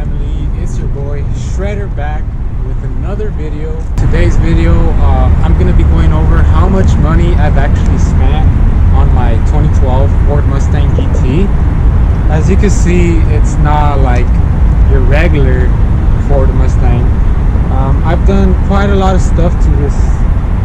family? It's your boy Shredder back with another video. Today's video, I'm gonna be going over how much money I've actually spent on my 2012 Ford Mustang GT. As you can see, it's not like your regular Ford Mustang. I've done quite a lot of stuff to this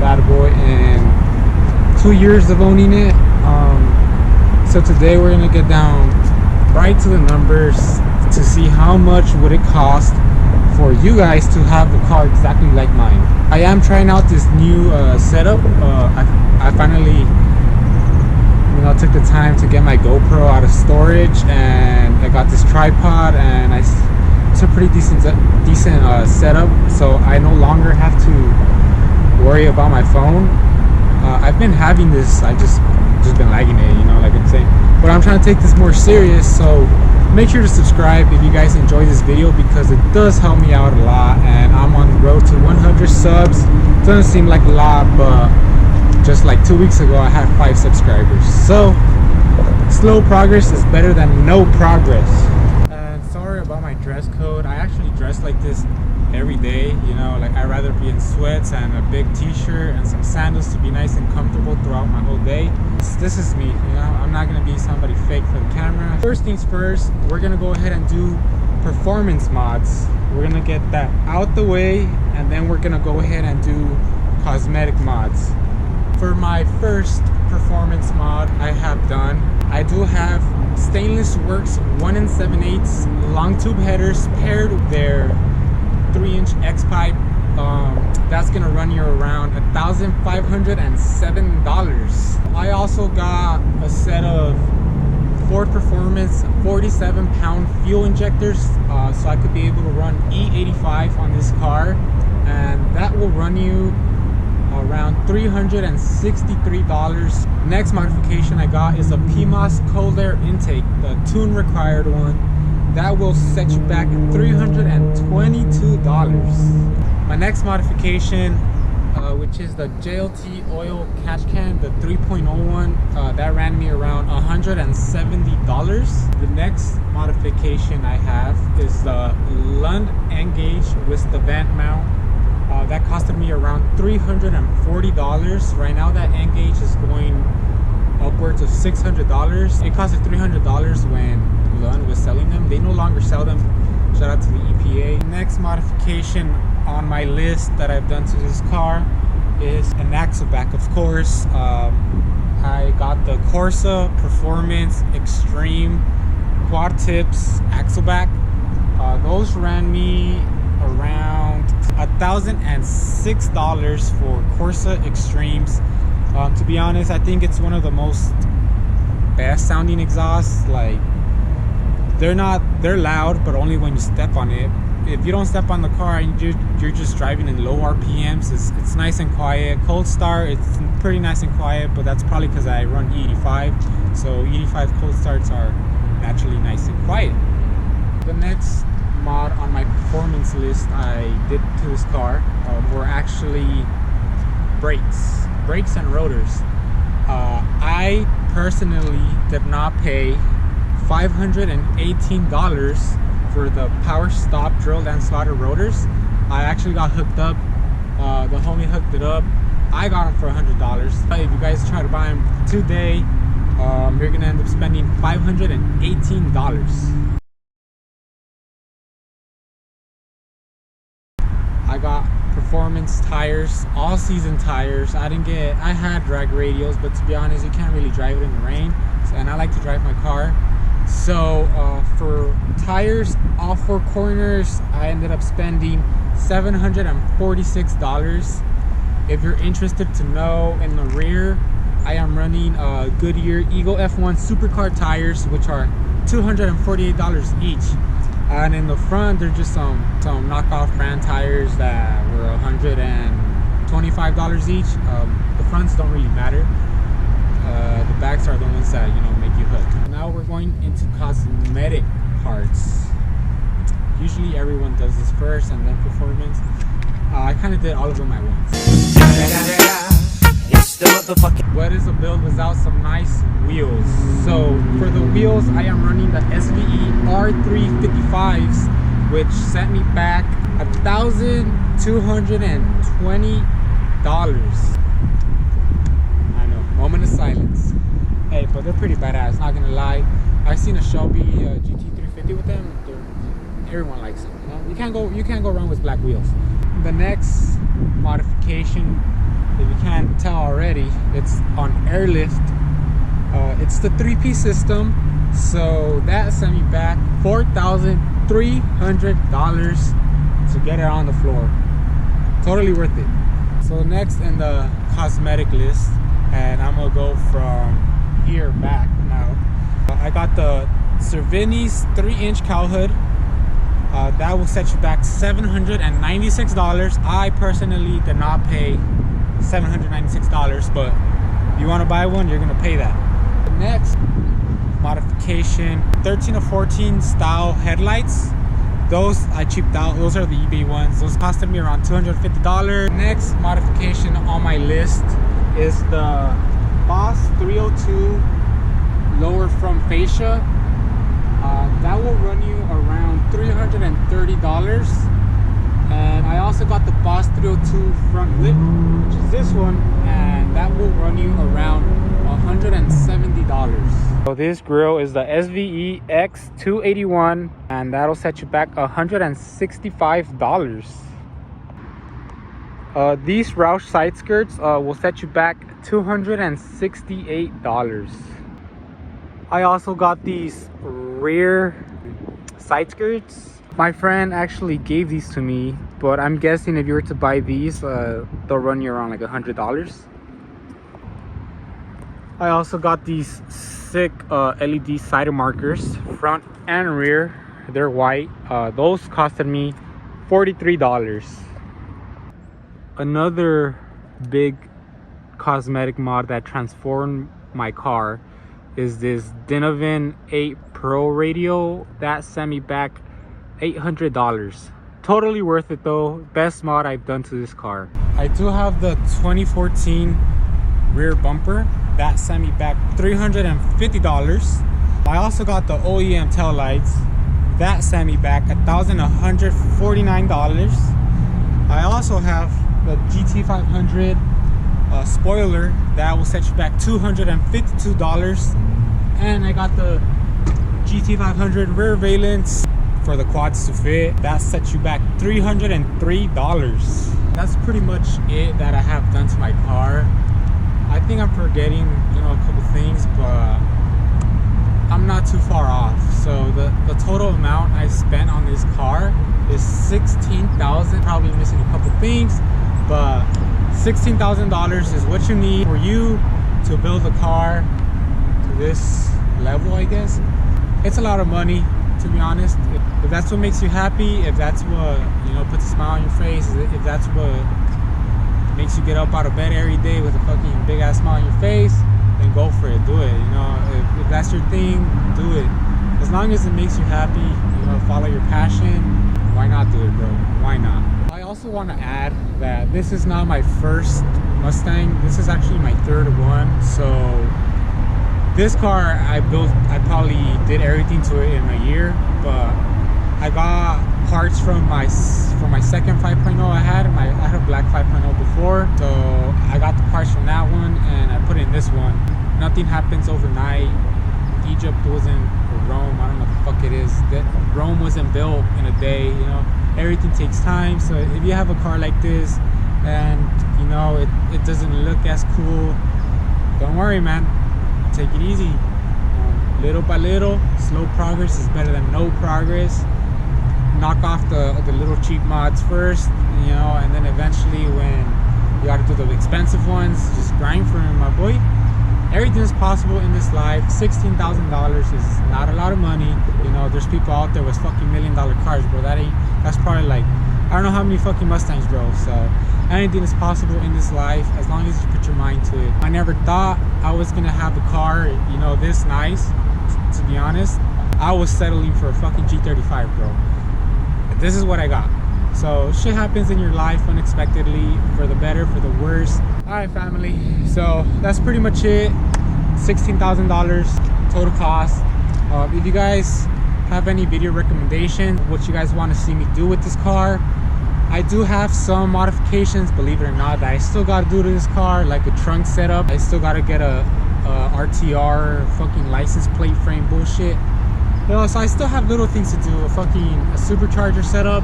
bad boy in 2 years of owning it. So today we're gonna get down right to the numbers to see how much would it cost for you guys to have a car exactly like mine. I am trying out this new setup. I finally took the time to get my GoPro out of storage, and I got this tripod, and it's a pretty decent setup, so I no longer have to worry about my phone. I've been having this, I just been lagging it, like I'm saying, but I'm trying to take this more serious. So make sure to subscribe if you guys enjoy this video, because it does help me out a lot, and I'm on the road to 100 subs. Doesn't seem like a lot, but just like 2 weeks ago I had 5 subscribers. So slow progress is better than no progress. And sorry about my dress code. I actually dress like this every day, like I'd rather be in sweats and a big t-shirt and some sandals to be nice and comfortable throughout my whole day. This is me, I'm not gonna be somebody fake for the camera. First things first, we're gonna go ahead and do performance mods. We're gonna get that out the way, and then we're gonna go ahead and do cosmetic mods. For my first performance mod I have done, I do have Stainless Works 1 7/8 long tube headers paired with their 3-inch X pipe. That's gonna run you around $1,507. I also got a set of Ford Performance 47-pound fuel injectors, so I could be able to run E85 on this car, and that will run you around $363. Next modification I got is a PMOS cold air intake, the tune required one. That will set you back at $322. My next modification, which is the JLT oil catch can, the 3.01, that ran me around $170. The next modification I have is the Lund N-Gauge with the vent mount. That costed me around $340. Right now that N-Gauge is going upwards of $600. It costed $300 when Lund was selling them. They no longer sell them. Shout out to the EPA. Next modification on my list that I've done to this car is an axle back, of course. I got the Corsa Performance Extreme quad tips axle back. Those ran me around $1,006 for Corsa Extremes. To be honest, I think it's one of the most best sounding exhausts. Like, they're loud, but only when you step on it. If you don't step on the car and you're just driving in low RPMs, it's nice and quiet. Cold start, it's pretty nice and quiet, but that's probably because I run E85, so E85 cold starts are naturally nice and quiet. The next mod on my performance list I did to this car were actually brakes and rotors. I personally did not pay $518 for the power stop drilled and slotted rotors. I actually got hooked up. The homie hooked it up. I got them for $100. If you guys try to buy them today, you're gonna end up spending $518. I got performance tires, all season tires. I had drag radials, but to be honest, you can't really drive it in the rain, and I like to drive my car. So for tires, all 4 corners, I ended up spending $746. If you're interested to know, in the rear I am running Goodyear Eagle F1 Supercar tires, which are $248 each. And in the front, they're just some knockoff brand tires that were $125 each. The fronts don't really matter. The backs are the ones that make you hook. Now we're going into cosmetic parts. Usually everyone does this first and then performance. I kind of did all of them at once. What is a build without some nice wheels? So for the wheels, I am running the SVE R355s which sent me back $1,220. I know, moment of silence. Hey, but they're pretty badass, not gonna lie. I've seen a Shelby GT350 with them. Everyone likes them, you know? You can't go wrong with black wheels. The next modification, if you can't tell already, it's on airlift. It's the 3-piece system, so that sent me back $4,300 to get it on the floor. Totally worth it. So next in the cosmetic list, and I'm gonna go from here back now. I got the Cervini's 3-inch cowl hood. That will set you back $796. I personally did not pay $796, but if you want to buy one, you're gonna pay that. The next modification, 13 or 14 style headlights. Those I cheaped out. Those are the eBay ones. Those costed me around $250. Next modification on my list is the Boss 302 lower front fascia. That will run you around $330. And I also got the Boss 302 front lip, which is this one, and that will run you around $170. So this grill is the SVE X281, and that'll set you back $165. These Roush side skirts will set you back $268. I also got these rear side skirts. My friend actually gave these to me, but I'm guessing if you were to buy these, they'll run you around like $100. I also got these sick LED side markers, front and rear. They're white. Those costed me $43. Another big cosmetic mod that transformed my car is this Dinovin 8 Pro radio. That sent me back $800. Totally worth it though. Best mod I've done to this car. I do have the 2014 rear bumper. That sent me back $350. I also got the OEM tail lights. That sent me back $1,149. I also have the GT500 spoiler. That will set you back $252. And I got the GT500 rear valence for the quads to fit. That sets you back $303. That's pretty much it that I have done to my car. I think I'm forgetting, you know, a couple things, but I'm not too far off. So the total amount I spent on this car is $16,000. Probably missing a couple things, but $16,000 is what you need for you to build a car to this level, I guess. It's a lot of money, to be honest. If that's what makes you happy, if that's what, you know, puts a smile on your face, if that's what makes you get up out of bed every day with a fucking big ass smile on your face, then go for it, do it. You know, if that's your thing, do it. As long as it makes you happy, you know, follow your passion, why not do it, bro? Why not? I also want to add that this is not my first Mustang. This is actually my third one. So this car I built, I probably did everything to it in a year, but I got parts from my second 5.0 I had a black 5.0 before, so I got the parts from that one and I put it in this one. Nothing happens overnight. Egypt wasn't, or Rome, I don't know what the fuck it is, that Rome wasn't built in a day, you know. Everything takes time. So if you have a car like this and you know it doesn't look as cool, don't worry, man, take it easy. Little by little, slow progress is better than no progress. Knock off the little cheap mods first, you know, and then eventually when you gotta do the expensive ones, just grind for them, my boy. Everything is possible in this life. $16,000 is not a lot of money. You know, there's people out there with fucking $1 million cars, bro. That's probably like, I don't know how many fucking Mustangs drove. So anything is possible in this life as long as you put your mind to it. I never thought I was gonna have a car, you know, this nice. To be honest, I was settling for a fucking G35, bro. This is what I got. So shit happens in your life unexpectedly, for the better, for the worse. All right, family, so that's pretty much it. $16,000 total cost. If you guys have any video recommendation, what you guys want to see me do with this car. I do have some modifications, believe it or not, that I still got to do to this car, like a trunk setup. I still got to get a RTR fucking license plate frame bullshit. You know, so I still have little things to do, a supercharger setup.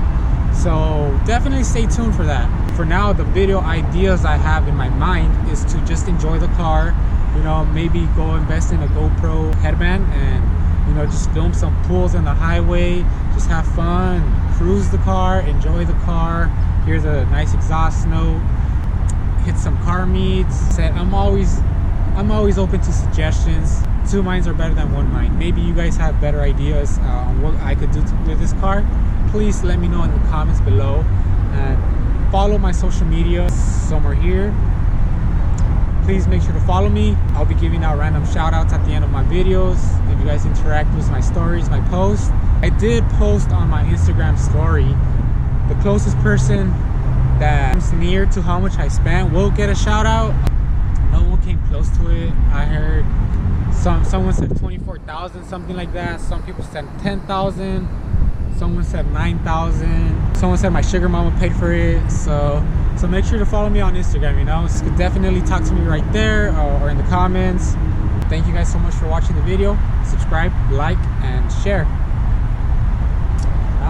So definitely stay tuned for that. For now, the video ideas I have in my mind is to just enjoy the car. You know, maybe go invest in a GoPro headband and, you know, just film some pulls on the highway, just have fun, cruise the car, enjoy the car, hear the nice exhaust note, hit some car meets. I'm always open to suggestions. Two minds are better than one mind. Maybe you guys have better ideas on what I could do with this car. Please let me know in the comments below, and follow my social media somewhere here. Please make sure to follow me. I'll be giving out random shout outs at the end of my videos if you guys interact with my stories, my posts. I did post on my Instagram story, the closest person that comes near to how much I spent will get a shout out. No one came close to it. I heard someone said 24,000, something like that. Some people said 10,000. Someone said 9,000. Someone said my sugar mama paid for it. So make sure to follow me on Instagram. You know, so you can definitely talk to me right there or in the comments. Thank you guys so much for watching the video. Subscribe, like, and share.